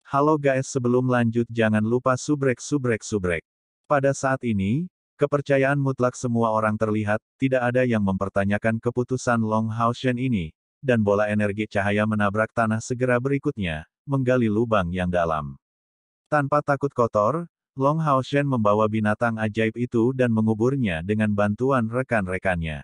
Halo guys, sebelum lanjut jangan lupa subrek. Pada saat ini, kepercayaan mutlak semua orang terlihat, tidak ada yang mempertanyakan keputusan Long Hao Shen ini, dan bola energi cahaya menabrak tanah segera berikutnya, menggali lubang yang dalam. Tanpa takut kotor, Long Hao Shen membawa binatang ajaib itu dan menguburnya dengan bantuan rekan-rekannya.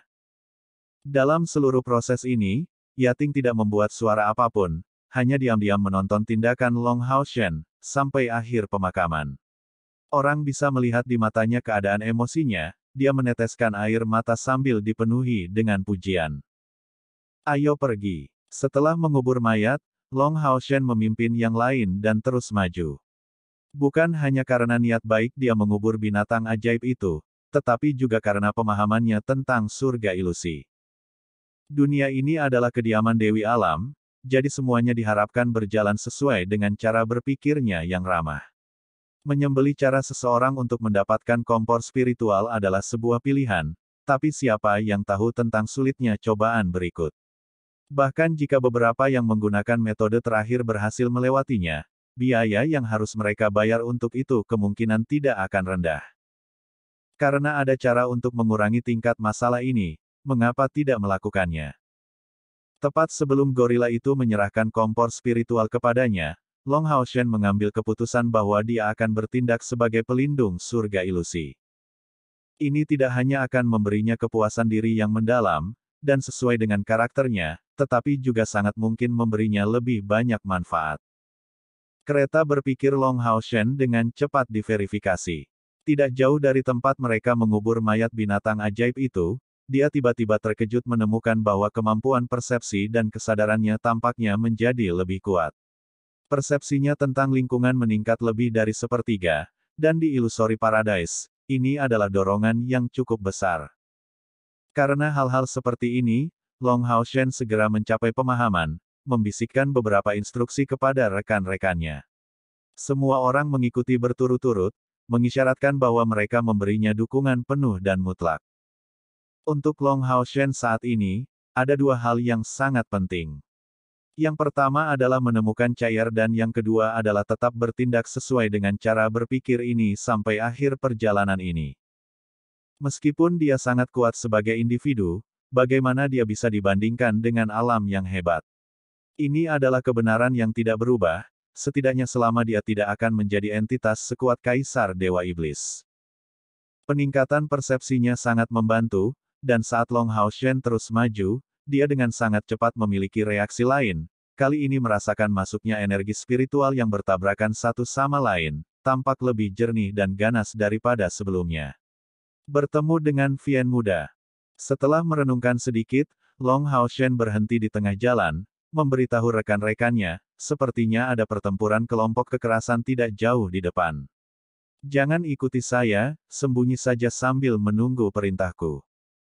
Dalam seluruh proses ini, Yating tidak membuat suara apapun, hanya diam-diam menonton tindakan Long Hao Shen, sampai akhir pemakaman. Orang bisa melihat di matanya keadaan emosinya, dia meneteskan air mata sambil dipenuhi dengan pujian. Ayo pergi. Setelah mengubur mayat, Long Hao Shen memimpin yang lain dan terus maju. Bukan hanya karena niat baik dia mengubur binatang ajaib itu, tetapi juga karena pemahamannya tentang surga ilusi. Dunia ini adalah kediaman Dewi Alam, jadi semuanya diharapkan berjalan sesuai dengan cara berpikirnya yang ramah. Menyembelih cara seseorang untuk mendapatkan kompor spiritual adalah sebuah pilihan, tapi siapa yang tahu tentang sulitnya cobaan berikut. Bahkan jika beberapa yang menggunakan metode terakhir berhasil melewatinya, biaya yang harus mereka bayar untuk itu kemungkinan tidak akan rendah. Karena ada cara untuk mengurangi tingkat masalah ini, mengapa tidak melakukannya? Tepat sebelum gorila itu menyerahkan kompor spiritual kepadanya, Long Hao Shen mengambil keputusan bahwa dia akan bertindak sebagai pelindung surga ilusi. Ini tidak hanya akan memberinya kepuasan diri yang mendalam, dan sesuai dengan karakternya, tetapi juga sangat mungkin memberinya lebih banyak manfaat. Kereta berpikir Long Hao Shen dengan cepat diverifikasi. Tidak jauh dari tempat mereka mengubur mayat binatang ajaib itu, dia tiba-tiba terkejut menemukan bahwa kemampuan persepsi dan kesadarannya tampaknya menjadi lebih kuat. Persepsinya tentang lingkungan meningkat lebih dari sepertiga, dan di Illusory Paradise, ini adalah dorongan yang cukup besar. Karena hal-hal seperti ini, Long Hao Shen segera mencapai pemahaman, membisikkan beberapa instruksi kepada rekan-rekannya. Semua orang mengikuti berturut-turut, mengisyaratkan bahwa mereka memberinya dukungan penuh dan mutlak. Untuk Long Hao Shen saat ini, ada dua hal yang sangat penting. Yang pertama adalah menemukan cair dan yang kedua adalah tetap bertindak sesuai dengan cara berpikir ini sampai akhir perjalanan ini. Meskipun dia sangat kuat sebagai individu, bagaimana dia bisa dibandingkan dengan alam yang hebat? Ini adalah kebenaran yang tidak berubah, setidaknya selama dia tidak akan menjadi entitas sekuat Kaisar Dewa Iblis. Peningkatan persepsinya sangat membantu, dan saat Long Hao Shen terus maju, dia dengan sangat cepat memiliki reaksi lain, kali ini merasakan masuknya energi spiritual yang bertabrakan satu sama lain, tampak lebih jernih dan ganas daripada sebelumnya. Bertemu dengan Vian muda. Setelah merenungkan sedikit, Long Hao Shen berhenti di tengah jalan, memberitahu rekan-rekannya, sepertinya ada pertempuran kelompok kekerasan tidak jauh di depan. Jangan ikuti saya, sembunyi saja sambil menunggu perintahku.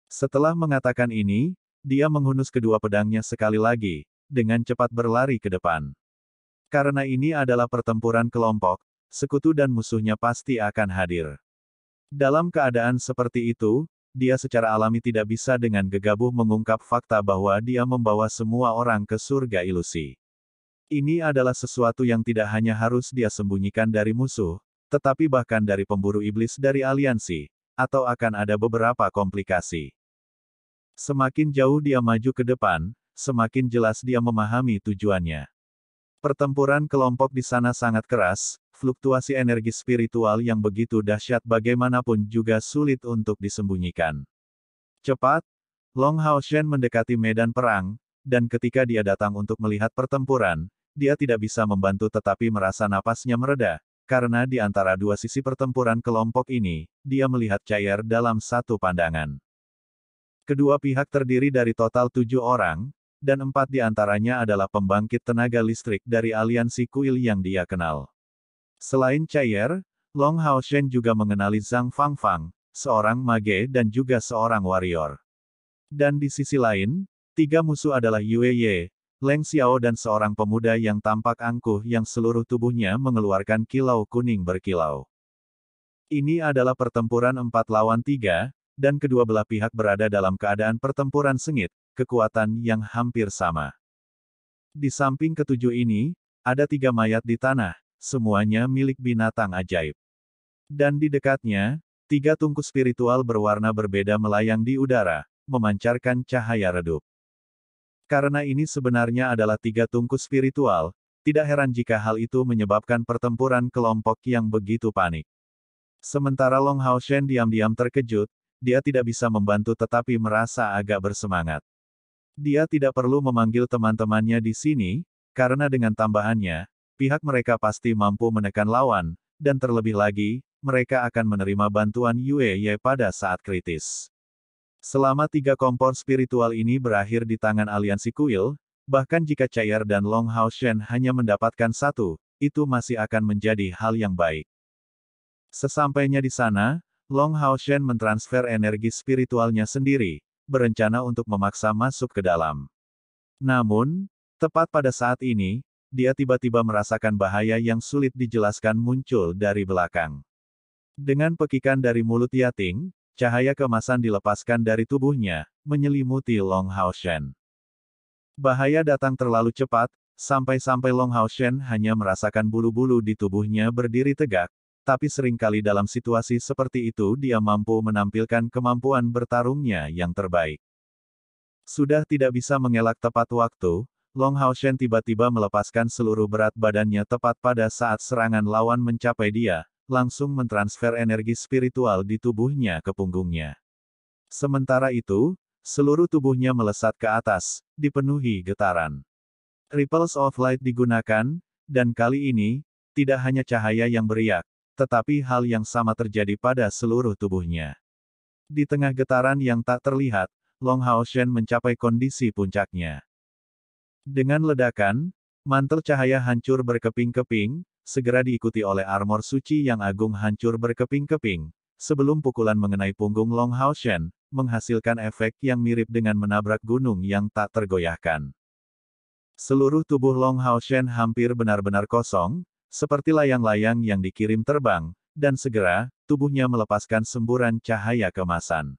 Setelah mengatakan ini, dia menghunus kedua pedangnya sekali lagi, dengan cepat berlari ke depan. Karena ini adalah pertempuran kelompok, sekutu dan musuhnya pasti akan hadir. Dalam keadaan seperti itu, dia secara alami tidak bisa dengan gegabah mengungkap fakta bahwa dia membawa semua orang ke surga ilusi. Ini adalah sesuatu yang tidak hanya harus dia sembunyikan dari musuh, tetapi bahkan dari pemburu iblis dari aliansi, atau akan ada beberapa komplikasi. Semakin jauh dia maju ke depan, semakin jelas dia memahami tujuannya. Pertempuran kelompok di sana sangat keras, fluktuasi energi spiritual yang begitu dahsyat bagaimanapun juga sulit untuk disembunyikan. Cepat, Long Hao Shen mendekati medan perang, dan ketika dia datang untuk melihat pertempuran, dia tidak bisa membantu tetapi merasa napasnya mereda, karena di antara dua sisi pertempuran kelompok ini, dia melihat cair dalam satu pandangan. Kedua pihak terdiri dari total 7 orang, dan 4 di antaranya adalah pembangkit tenaga listrik dari aliansi kuil yang dia kenal. Selain cair, Long Hao Shen juga mengenali Zhang Fangfang, seorang mage dan juga seorang warrior. Dan di sisi lain, 3 musuh adalah Yue Ye, Leng Xiao dan seorang pemuda yang tampak angkuh yang seluruh tubuhnya mengeluarkan kilau kuning berkilau. Ini adalah pertempuran 4 lawan 3, dan kedua belah pihak berada dalam keadaan pertempuran sengit, kekuatan yang hampir sama. Di samping ketujuh ini, ada 3 mayat di tanah, semuanya milik binatang ajaib. Dan di dekatnya, 3 tungku spiritual berwarna berbeda melayang di udara, memancarkan cahaya redup. Karena ini sebenarnya adalah 3 tungku spiritual, tidak heran jika hal itu menyebabkan pertempuran kelompok yang begitu panik. Sementara Long Haoshen diam-diam terkejut, dia tidak bisa membantu tetapi merasa agak bersemangat. Dia tidak perlu memanggil teman-temannya di sini, karena dengan tambahannya, pihak mereka pasti mampu menekan lawan, dan terlebih lagi, mereka akan menerima bantuan Yue pada saat kritis. Selama 3 kompor spiritual ini berakhir di tangan aliansi kuil, bahkan jika Chair dan Long Haoshen hanya mendapatkan 1, itu masih akan menjadi hal yang baik. Sesampainya di sana, Long Haoshen mentransfer energi spiritualnya sendiri, berencana untuk memaksa masuk ke dalam. Namun, tepat pada saat ini, dia tiba-tiba merasakan bahaya yang sulit dijelaskan muncul dari belakang. Dengan pekikan dari mulut Yating, cahaya keemasan dilepaskan dari tubuhnya, menyelimuti Long Haoshen. Bahaya datang terlalu cepat, sampai-sampai Long Haoshen hanya merasakan bulu-bulu di tubuhnya berdiri tegak, tapi seringkali dalam situasi seperti itu dia mampu menampilkan kemampuan bertarungnya yang terbaik. Sudah tidak bisa mengelak tepat waktu, Long Haoshen tiba-tiba melepaskan seluruh berat badannya tepat pada saat serangan lawan mencapai dia, langsung mentransfer energi spiritual di tubuhnya ke punggungnya. Sementara itu, seluruh tubuhnya melesat ke atas, dipenuhi getaran. Ripples of Light digunakan, dan kali ini, tidak hanya cahaya yang beriak, tetapi hal yang sama terjadi pada seluruh tubuhnya. Di tengah getaran yang tak terlihat, Long Haoshen mencapai kondisi puncaknya. Dengan ledakan, mantel cahaya hancur berkeping-keping, segera diikuti oleh armor suci yang agung hancur berkeping-keping, sebelum pukulan mengenai punggung Long Haoshen, menghasilkan efek yang mirip dengan menabrak gunung yang tak tergoyahkan. Seluruh tubuh Long Haoshen hampir benar-benar kosong, seperti layang-layang yang dikirim terbang, dan segera, tubuhnya melepaskan semburan cahaya keemasan.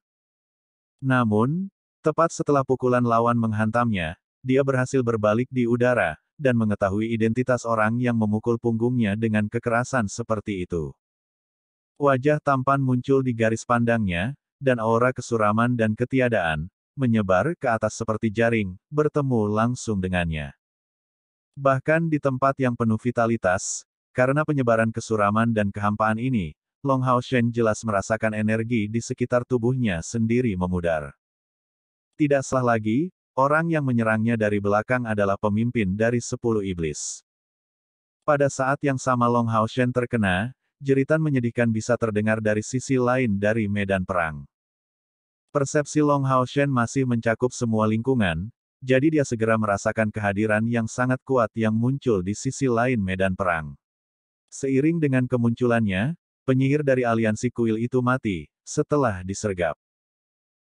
Namun, tepat setelah pukulan lawan menghantamnya, dia berhasil berbalik di udara, dan mengetahui identitas orang yang memukul punggungnya dengan kekerasan seperti itu. Wajah tampan muncul di garis pandangnya, dan aura kesuraman dan ketiadaan, menyebar ke atas seperti jaring, bertemu langsung dengannya. Bahkan di tempat yang penuh vitalitas, karena penyebaran kesuraman dan kehampaan ini, Long Haoshen jelas merasakan energi di sekitar tubuhnya sendiri memudar. Tidak salah lagi, orang yang menyerangnya dari belakang adalah pemimpin dari 10 iblis. Pada saat yang sama Long Haoshen terkena, jeritan menyedihkan bisa terdengar dari sisi lain dari medan perang. Persepsi Long Haoshen masih mencakup semua lingkungan, jadi dia segera merasakan kehadiran yang sangat kuat yang muncul di sisi lain medan perang. Seiring dengan kemunculannya, penyihir dari aliansi kuil itu mati, setelah disergap.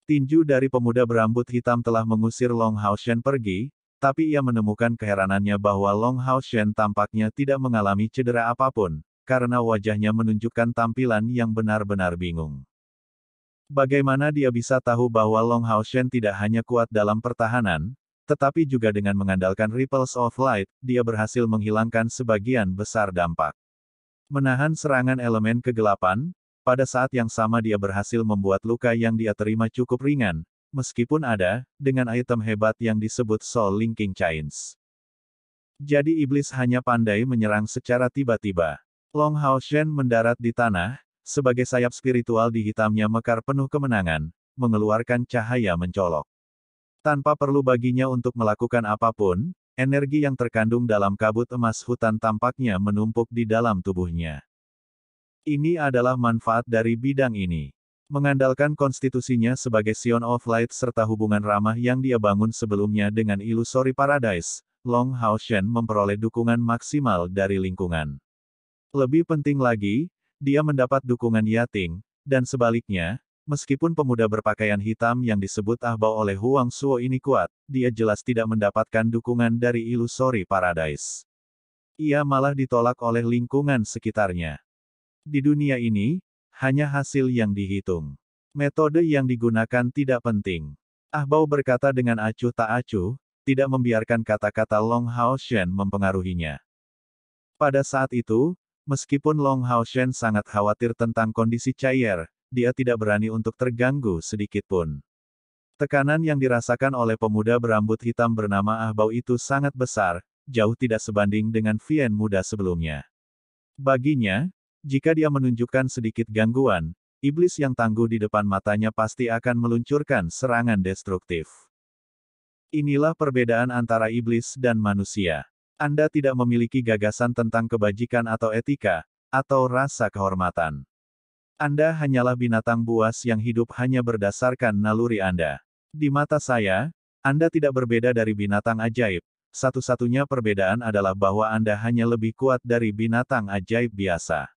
Tinju dari pemuda berambut hitam telah mengusir Long Haoshen pergi, tapi ia menemukan keheranannya bahwa Long Haoshen tampaknya tidak mengalami cedera apapun, karena wajahnya menunjukkan tampilan yang benar-benar bingung. Bagaimana dia bisa tahu bahwa Long Haoshen tidak hanya kuat dalam pertahanan, tetapi juga dengan mengandalkan Ripples of Light, dia berhasil menghilangkan sebagian besar dampak. Menahan serangan elemen kegelapan, pada saat yang sama dia berhasil membuat luka yang dia terima cukup ringan, meskipun ada, dengan item hebat yang disebut Soul Linking Chains. Jadi iblis hanya pandai menyerang secara tiba-tiba. Long Haoshen mendarat di tanah, sebagai sayap spiritual di hitamnya mekar penuh kemenangan, mengeluarkan cahaya mencolok. Tanpa perlu baginya untuk melakukan apapun, energi yang terkandung dalam kabut emas hutan tampaknya menumpuk di dalam tubuhnya. Ini adalah manfaat dari bidang ini. Mengandalkan konstitusinya sebagai Sion of Light serta hubungan ramah yang dia bangun sebelumnya dengan Illusory Paradise, Long Haoshen memperoleh dukungan maksimal dari lingkungan. Lebih penting lagi, dia mendapat dukungan Yating, dan sebaliknya, meskipun pemuda berpakaian hitam yang disebut Ahbao oleh Huang Suo ini kuat, dia jelas tidak mendapatkan dukungan dari Illusory Paradise. Ia malah ditolak oleh lingkungan sekitarnya. Di dunia ini, hanya hasil yang dihitung. Metode yang digunakan tidak penting. Ahbao berkata dengan acuh tak acuh, tidak membiarkan kata-kata Long Haoshen mempengaruhinya. Pada saat itu, meskipun Long Haoshen sangat khawatir tentang kondisi Chai'er, dia tidak berani untuk terganggu sedikit pun. Tekanan yang dirasakan oleh pemuda berambut hitam bernama Ah Bao itu sangat besar, jauh tidak sebanding dengan Vien muda sebelumnya. Baginya, jika dia menunjukkan sedikit gangguan, iblis yang tangguh di depan matanya pasti akan meluncurkan serangan destruktif. Inilah perbedaan antara iblis dan manusia. Anda tidak memiliki gagasan tentang kebajikan atau etika, atau rasa kehormatan. Anda hanyalah binatang buas yang hidup hanya berdasarkan naluri Anda. Di mata saya, Anda tidak berbeda dari binatang ajaib. Satu-satunya perbedaan adalah bahwa Anda hanya lebih kuat dari binatang ajaib biasa.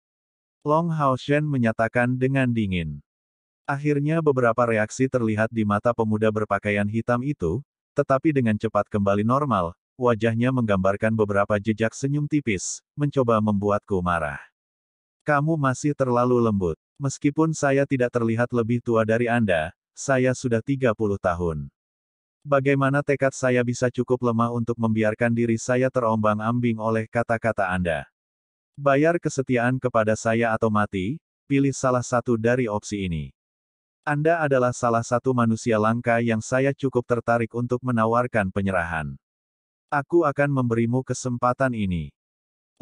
Long Haoshen menyatakan dengan dingin. Akhirnya beberapa reaksi terlihat di mata pemuda berpakaian hitam itu, tetapi dengan cepat kembali normal. Wajahnya menggambarkan beberapa jejak senyum tipis, mencoba membuatku marah. Kamu masih terlalu lembut. Meskipun saya tidak terlihat lebih tua dari Anda, saya sudah 30 tahun. Bagaimana tekad saya bisa cukup lemah untuk membiarkan diri saya terombang-ambing oleh kata-kata Anda? Bayar kesetiaan kepada saya atau mati, pilih salah satu dari opsi ini. Anda adalah salah satu manusia langka yang saya cukup tertarik untuk menawarkan penyerahan. Aku akan memberimu kesempatan ini.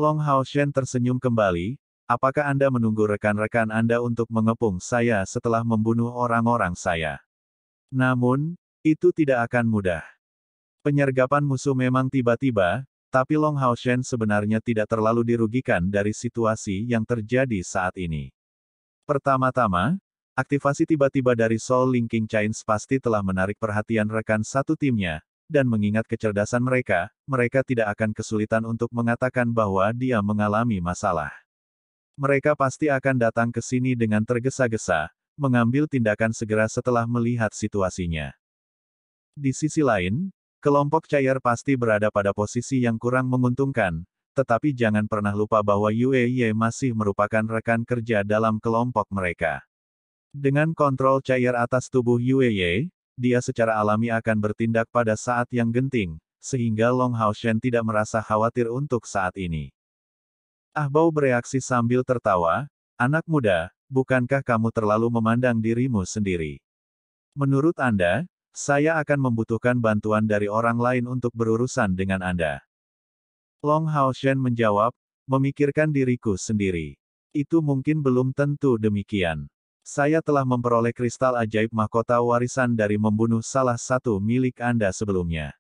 Long Haoshen tersenyum kembali. Apakah Anda menunggu rekan-rekan Anda untuk mengepung saya setelah membunuh orang-orang saya? Namun, itu tidak akan mudah. Penyergapan musuh memang tiba-tiba, tapi Long Haoshen sebenarnya tidak terlalu dirugikan dari situasi yang terjadi saat ini. Pertama-tama, aktivasi tiba-tiba dari Soul Linking Chains pasti telah menarik perhatian rekan satu timnya. Dan mengingat kecerdasan mereka, mereka tidak akan kesulitan untuk mengatakan bahwa dia mengalami masalah. Mereka pasti akan datang ke sini dengan tergesa-gesa, mengambil tindakan segera setelah melihat situasinya. Di sisi lain, kelompok Chai'er pasti berada pada posisi yang kurang menguntungkan, tetapi jangan pernah lupa bahwa Yue Ye masih merupakan rekan kerja dalam kelompok mereka. Dengan kontrol Chai'er atas tubuh Yue Ye, dia secara alami akan bertindak pada saat yang genting, sehingga Long Haoshen tidak merasa khawatir untuk saat ini. Ah Bao bereaksi sambil tertawa, anak muda, bukankah kamu terlalu memandang dirimu sendiri? Menurut Anda, saya akan membutuhkan bantuan dari orang lain untuk berurusan dengan Anda. Long Haoshen menjawab, memikirkan diriku sendiri. Itu mungkin belum tentu demikian. Saya telah memperoleh kristal ajaib mahkota warisan dari membunuh salah satu milik Anda sebelumnya.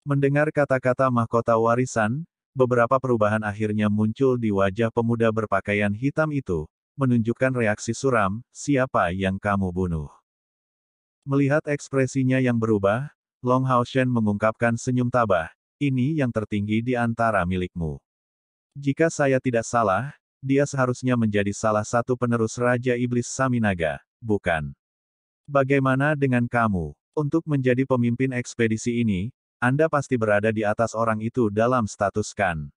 Mendengar kata-kata mahkota warisan, beberapa perubahan akhirnya muncul di wajah pemuda berpakaian hitam itu, menunjukkan reaksi suram, siapa yang kamu bunuh. Melihat ekspresinya yang berubah, Long Haoshen mengungkapkan senyum tabah, ini yang tertinggi di antara milikmu. Jika saya tidak salah, dia seharusnya menjadi salah satu penerus Raja Iblis Saminaga, bukan? Bagaimana dengan kamu? Untuk menjadi pemimpin ekspedisi ini, Anda pasti berada di atas orang itu dalam status Khan.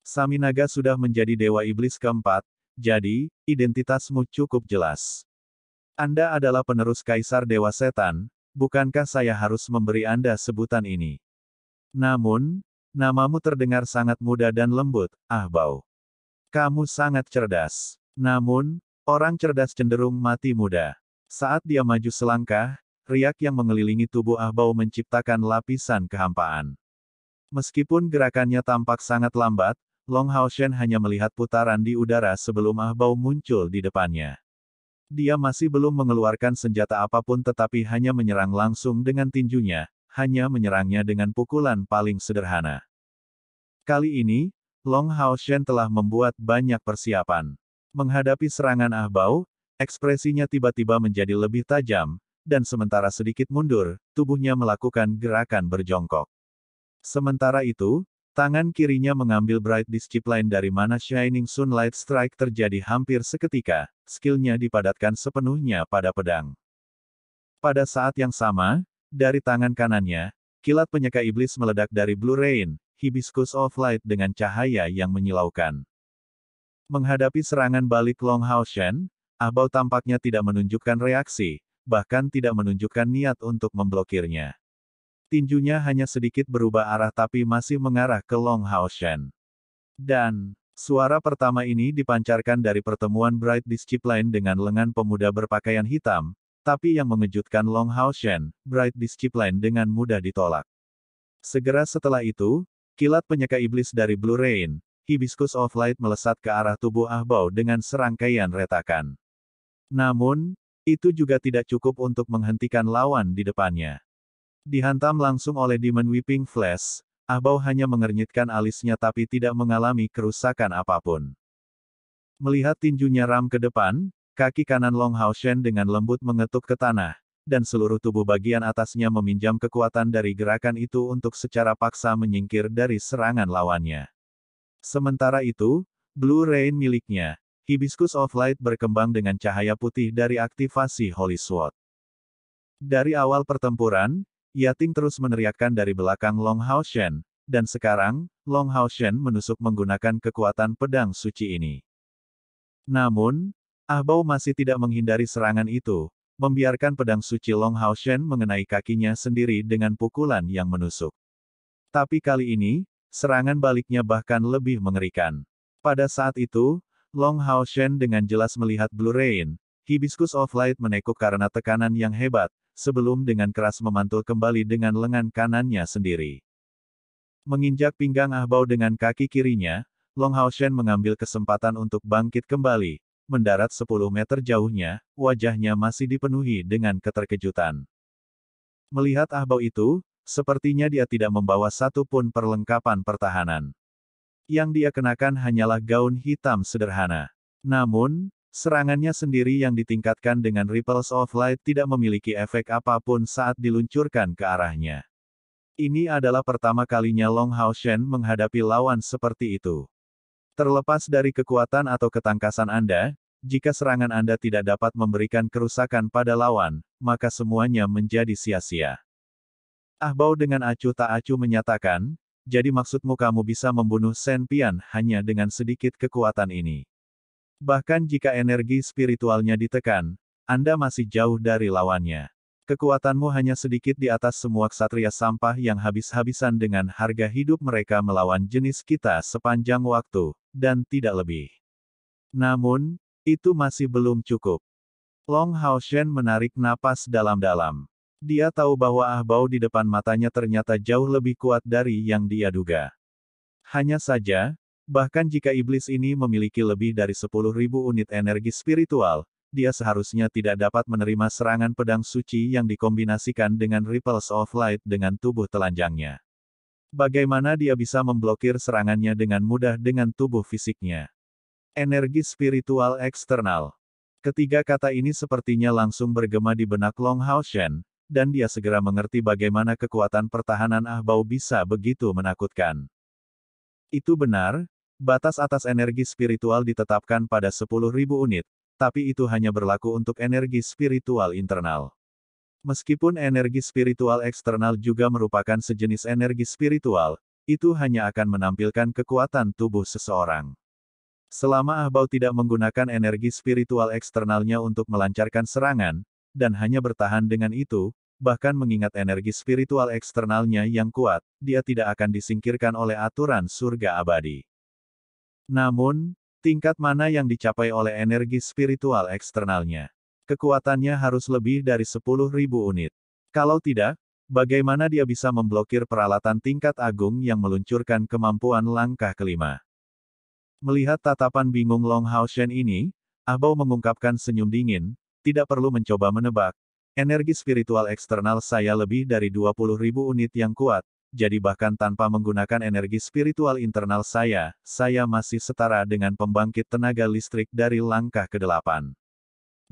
Saminaga sudah menjadi Dewa Iblis keempat, jadi, identitasmu cukup jelas. Anda adalah penerus Kaisar Dewa Setan, bukankah saya harus memberi Anda sebutan ini? Namun, namamu terdengar sangat muda dan lembut, Ah Bao. Kamu sangat cerdas. Namun, orang cerdas cenderung mati muda. Saat dia maju selangkah, riak yang mengelilingi tubuh Ah Bao menciptakan lapisan kehampaan. Meskipun gerakannya tampak sangat lambat, Long Haoshen hanya melihat putaran di udara sebelum Ah Bao muncul di depannya. Dia masih belum mengeluarkan senjata apapun tetapi hanya menyerang langsung dengan tinjunya, hanya menyerangnya dengan pukulan paling sederhana. Kali ini, Long Haoshen telah membuat banyak persiapan. Menghadapi serangan Ah Bao, ekspresinya tiba-tiba menjadi lebih tajam, dan sementara sedikit mundur, tubuhnya melakukan gerakan berjongkok. Sementara itu, tangan kirinya mengambil Bright Discipline dari mana Shining Sunlight Strike terjadi hampir seketika, skillnya dipadatkan sepenuhnya pada pedang. Pada saat yang sama, dari tangan kanannya, kilat penyeka iblis meledak dari Blue Rain, Hibiscus of Light dengan cahaya yang menyilaukan. Menghadapi serangan balik Long Haoshen, Ah Bao tampaknya tidak menunjukkan reaksi, bahkan tidak menunjukkan niat untuk memblokirnya. Tinjunya hanya sedikit berubah arah tapi masih mengarah ke Long Haoshen. Dan, suara pertama ini dipancarkan dari pertemuan Bright Discipline dengan lengan pemuda berpakaian hitam, tapi yang mengejutkan Long Hao Shen, Bright Discipline dengan mudah ditolak. Segera setelah itu, kilat penyeka iblis dari Blue Rain, Hibiscus of Light melesat ke arah tubuh Ah Bao dengan serangkaian retakan. Namun, itu juga tidak cukup untuk menghentikan lawan di depannya. Dihantam langsung oleh Demon Whipping Flash, Ah Bao hanya mengernyitkan alisnya tapi tidak mengalami kerusakan apapun. Melihat tinjunya ram ke depan, kaki kanan Long Hao Shen dengan lembut mengetuk ke tanah, dan seluruh tubuh bagian atasnya meminjam kekuatan dari gerakan itu untuk secara paksa menyingkir dari serangan lawannya. Sementara itu, Blue Rain miliknya, Hibiscus of Light berkembang dengan cahaya putih dari aktivasi Holy Sword. Dari awal pertempuran, Yating terus meneriakkan dari belakang Long Hao Shen, dan sekarang, Long Hao Shen menusuk menggunakan kekuatan pedang suci ini. Namun, Ah Bao masih tidak menghindari serangan itu, membiarkan pedang suci Long Hao Shen mengenai kakinya sendiri dengan pukulan yang menusuk. Tapi kali ini, serangan baliknya bahkan lebih mengerikan. Pada saat itu, Long Hao Shen dengan jelas melihat Blue Rain, Hibiscus of Light menekuk karena tekanan yang hebat, sebelum dengan keras memantul kembali dengan lengan kanannya sendiri. Menginjak pinggang Ah Bao dengan kaki kirinya, Long Hao Shen mengambil kesempatan untuk bangkit kembali, mendarat 10 meter jauhnya, wajahnya masih dipenuhi dengan keterkejutan. Melihat Ah Bao itu, sepertinya dia tidak membawa satu pun perlengkapan pertahanan. Yang dia kenakan hanyalah gaun hitam sederhana. Namun, serangannya sendiri yang ditingkatkan dengan Ripples of Light tidak memiliki efek apapun saat diluncurkan ke arahnya. Ini adalah pertama kalinya Long Hao Shen menghadapi lawan seperti itu. Terlepas dari kekuatan atau ketangkasan Anda, jika serangan Anda tidak dapat memberikan kerusakan pada lawan, maka semuanya menjadi sia-sia. Ah Bao dengan acuh tak acuh menyatakan, jadi maksudmu kamu bisa membunuh Shen Pian hanya dengan sedikit kekuatan ini. Bahkan jika energi spiritualnya ditekan, Anda masih jauh dari lawannya. Kekuatanmu hanya sedikit di atas semua ksatria sampah yang habis-habisan dengan harga hidup mereka melawan jenis kita sepanjang waktu, dan tidak lebih. Namun, itu masih belum cukup. Long Hao Shen menarik napas dalam-dalam. Dia tahu bahwa Ah Bao di depan matanya ternyata jauh lebih kuat dari yang dia duga. Hanya saja, bahkan jika iblis ini memiliki lebih dari 10.000 unit energi spiritual, dia seharusnya tidak dapat menerima serangan pedang suci yang dikombinasikan dengan Ripples of Light dengan tubuh telanjangnya. Bagaimana dia bisa memblokir serangannya dengan mudah dengan tubuh fisiknya? Energi spiritual eksternal. Ketiga kata ini sepertinya langsung bergema di benak Long Hao Shen, dan dia segera mengerti bagaimana kekuatan pertahanan Ah Bao bisa begitu menakutkan. Itu benar, batas atas energi spiritual ditetapkan pada 10.000 unit, tapi itu hanya berlaku untuk energi spiritual internal. Meskipun energi spiritual eksternal juga merupakan sejenis energi spiritual, itu hanya akan menampilkan kekuatan tubuh seseorang. Selama Ah Bao tidak menggunakan energi spiritual eksternalnya untuk melancarkan serangan, dan hanya bertahan dengan itu, bahkan mengingat energi spiritual eksternalnya yang kuat, dia tidak akan disingkirkan oleh aturan surga abadi. Namun, tingkat mana yang dicapai oleh energi spiritual eksternalnya? Kekuatannya harus lebih dari 10.000 unit. Kalau tidak, bagaimana dia bisa memblokir peralatan tingkat agung yang meluncurkan kemampuan langkah kelima? Melihat tatapan bingung Long Hao Shen ini, Ah Bao mengungkapkan senyum dingin, tidak perlu mencoba menebak. Energi spiritual eksternal saya lebih dari 20.000 unit yang kuat, jadi bahkan tanpa menggunakan energi spiritual internal saya masih setara dengan pembangkit tenaga listrik dari langkah ke-8.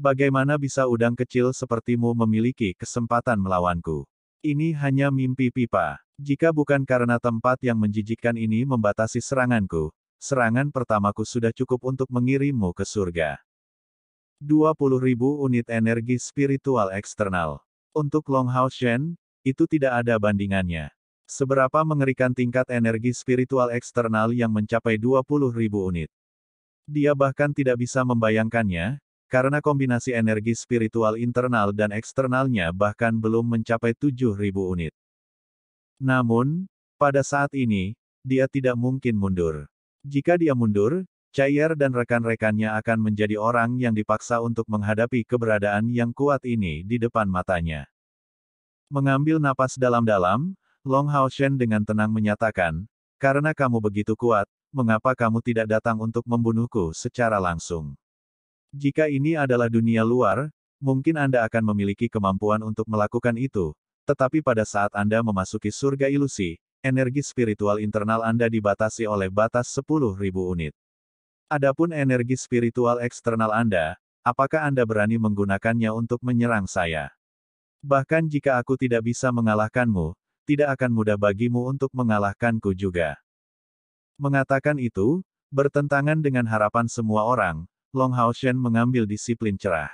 Bagaimana bisa udang kecil sepertimu memiliki kesempatan melawanku? Ini hanya mimpi pipa. Jika bukan karena tempat yang menjijikkan ini membatasi seranganku, serangan pertamaku sudah cukup untuk mengirimmu ke surga. 20.000 unit energi spiritual eksternal. Untuk Long Hao Shen, itu tidak ada bandingannya. Seberapa mengerikan tingkat energi spiritual eksternal yang mencapai 20.000 unit. Dia bahkan tidak bisa membayangkannya, karena kombinasi energi spiritual internal dan eksternalnya bahkan belum mencapai 7.000 unit. Namun, pada saat ini, dia tidak mungkin mundur. Jika dia mundur, Chaier dan rekan-rekannya akan menjadi orang yang dipaksa untuk menghadapi keberadaan yang kuat ini di depan matanya. Mengambil napas dalam-dalam, Long Haoshen dengan tenang menyatakan, "Karena kamu begitu kuat, mengapa kamu tidak datang untuk membunuhku secara langsung? Jika ini adalah dunia luar, mungkin Anda akan memiliki kemampuan untuk melakukan itu, tetapi pada saat Anda memasuki surga ilusi, energi spiritual internal Anda dibatasi oleh batas 10.000 unit. Adapun energi spiritual eksternal Anda, apakah Anda berani menggunakannya untuk menyerang saya? Bahkan jika aku tidak bisa mengalahkanmu, tidak akan mudah bagimu untuk mengalahkanku juga." Mengatakan itu, bertentangan dengan harapan semua orang, Long Haoshen mengambil disiplin cerah.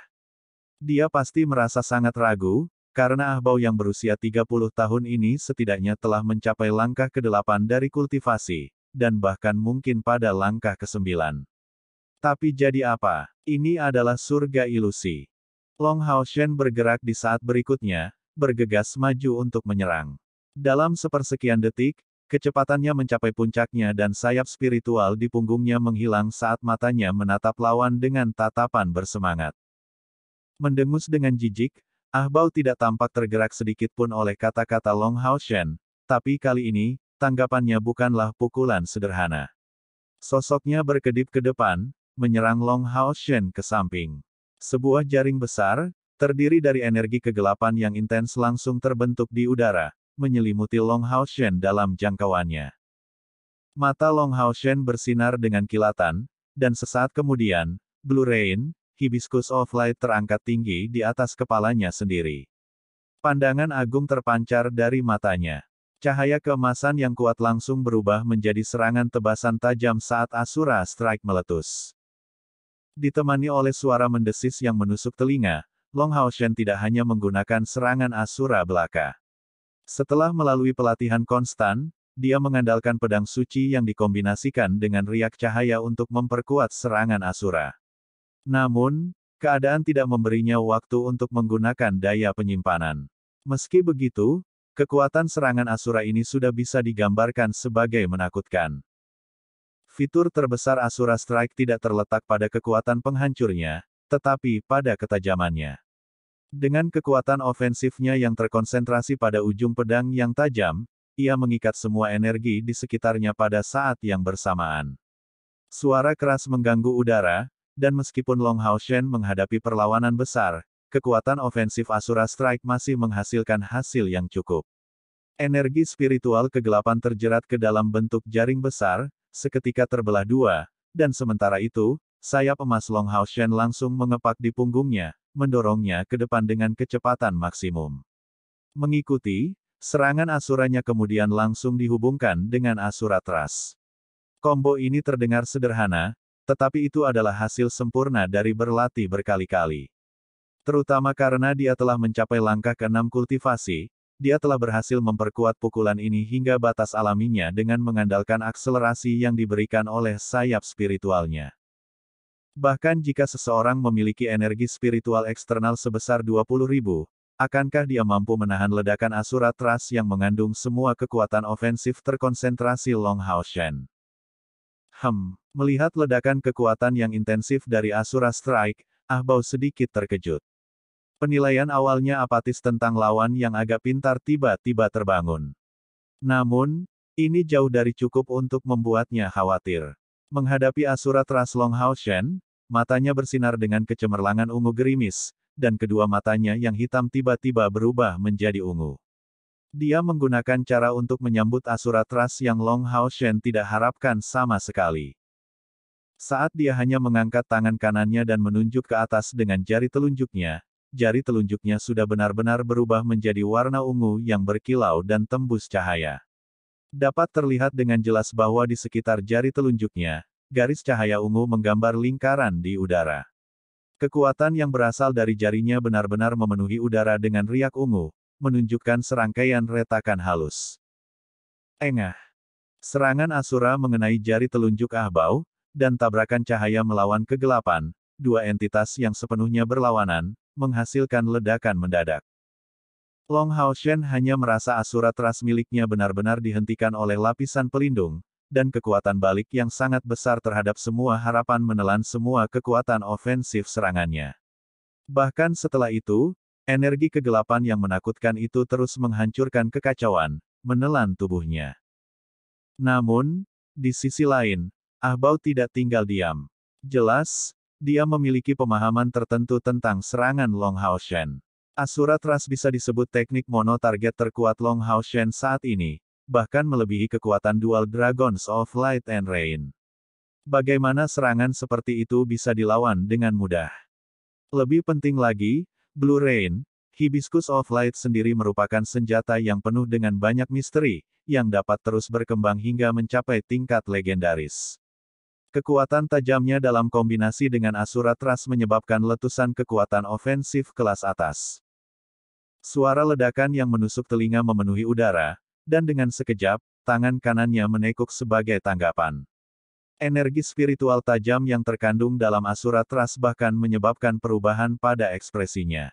Dia pasti merasa sangat ragu, karena ahbau yang berusia 30 tahun ini setidaknya telah mencapai langkah ke-8 dari kultivasi, dan bahkan mungkin pada langkah ke-9. Tapi jadi apa? Ini adalah surga ilusi. Long Haoshen bergerak di saat berikutnya, bergegas maju untuk menyerang. Dalam sepersekian detik, kecepatannya mencapai puncaknya dan sayap spiritual di punggungnya menghilang saat matanya menatap lawan dengan tatapan bersemangat. Mendengus dengan jijik, ahbau tidak tampak tergerak sedikit pun oleh kata-kata Long Haoshen, tapi kali ini, tanggapannya bukanlah pukulan sederhana. Sosoknya berkedip ke depan, menyerang Long Haoshen ke samping. Sebuah jaring besar, terdiri dari energi kegelapan yang intens langsung terbentuk di udara, menyelimuti Long Haoshen dalam jangkauannya. Mata Long Haoshen bersinar dengan kilatan, dan sesaat kemudian, Blue Rain, Hibiscus of Light terangkat tinggi di atas kepalanya sendiri. Pandangan agung terpancar dari matanya. Cahaya keemasan yang kuat langsung berubah menjadi serangan tebasan tajam saat Asura Strike meletus. Ditemani oleh suara mendesis yang menusuk telinga, Long Haoshen tidak hanya menggunakan serangan Asura belaka. Setelah melalui pelatihan konstan, dia mengandalkan pedang suci yang dikombinasikan dengan riak cahaya untuk memperkuat serangan Asura. Namun, keadaan tidak memberinya waktu untuk menggunakan daya penyimpanan. Meski begitu, kekuatan serangan Asura ini sudah bisa digambarkan sebagai menakutkan. Fitur terbesar Asura Strike tidak terletak pada kekuatan penghancurnya, tetapi pada ketajamannya. Dengan kekuatan ofensifnya yang terkonsentrasi pada ujung pedang yang tajam, ia mengikat semua energi di sekitarnya pada saat yang bersamaan. Suara keras mengganggu udara, dan meskipun Long Haoshen menghadapi perlawanan besar, kekuatan ofensif Asura Strike masih menghasilkan hasil yang cukup. Energi spiritual kegelapan terjerat ke dalam bentuk jaring besar, seketika terbelah dua, dan sementara itu, sayap emas Long Haoshen langsung mengepak di punggungnya, mendorongnya ke depan dengan kecepatan maksimum. Mengikuti, serangan Asuranya kemudian langsung dihubungkan dengan Asura Thrust. Combo ini terdengar sederhana, tetapi itu adalah hasil sempurna dari berlatih berkali-kali. Terutama karena dia telah mencapai langkah ke-6 kultivasi, dia telah berhasil memperkuat pukulan ini hingga batas alaminya dengan mengandalkan akselerasi yang diberikan oleh sayap spiritualnya. Bahkan jika seseorang memiliki energi spiritual eksternal sebesar 20.000, akankah dia mampu menahan ledakan Asura Thrust yang mengandung semua kekuatan ofensif terkonsentrasi Long Haoshen? Melihat ledakan kekuatan yang intensif dari Asura Strike, ahbau sedikit terkejut. Penilaian awalnya apatis tentang lawan yang agak pintar tiba-tiba terbangun. Namun, ini jauh dari cukup untuk membuatnya khawatir. Menghadapi Asura Thrust Long Haoshen, matanya bersinar dengan kecemerlangan ungu gerimis, dan kedua matanya yang hitam tiba-tiba berubah menjadi ungu. Dia menggunakan cara untuk menyambut Asura Thrust yang Long Haoshen tidak harapkan sama sekali. Saat dia hanya mengangkat tangan kanannya dan menunjuk ke atas dengan jari telunjuknya sudah benar-benar berubah menjadi warna ungu yang berkilau dan tembus cahaya. Dapat terlihat dengan jelas bahwa di sekitar jari telunjuknya, garis cahaya ungu menggambar lingkaran di udara. Kekuatan yang berasal dari jarinya benar-benar memenuhi udara dengan riak ungu, menunjukkan serangkaian retakan halus. Engah! Serangan Asura mengenai jari telunjuk ahbau, dan tabrakan cahaya melawan kegelapan, dua entitas yang sepenuhnya berlawanan, menghasilkan ledakan mendadak. Long Haoshen hanya merasa Asura Thrust miliknya benar-benar dihentikan oleh lapisan pelindung, dan kekuatan balik yang sangat besar terhadap semua harapan menelan semua kekuatan ofensif serangannya. Bahkan setelah itu, energi kegelapan yang menakutkan itu terus menghancurkan kekacauan, menelan tubuhnya. Namun, di sisi lain, Ah Bao tidak tinggal diam. Jelas, dia memiliki pemahaman tertentu tentang serangan Long Hao Shen. Asura Trust bisa disebut teknik mono-target terkuat Long Hao Shen saat ini, bahkan melebihi kekuatan Dual Dragons of Light and Rain. Bagaimana serangan seperti itu bisa dilawan dengan mudah? Lebih penting lagi, Blue Rain, Hibiscus of Light sendiri merupakan senjata yang penuh dengan banyak misteri, yang dapat terus berkembang hingga mencapai tingkat legendaris. Kekuatan tajamnya dalam kombinasi dengan Asura Trust menyebabkan letusan kekuatan ofensif kelas atas. Suara ledakan yang menusuk telinga memenuhi udara, dan dengan sekejap, tangan kanannya menekuk sebagai tanggapan. Energi spiritual tajam yang terkandung dalam Asura Trust bahkan menyebabkan perubahan pada ekspresinya.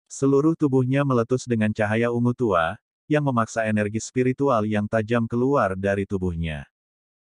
Seluruh tubuhnya meletus dengan cahaya ungu tua, yang memaksa energi spiritual yang tajam keluar dari tubuhnya.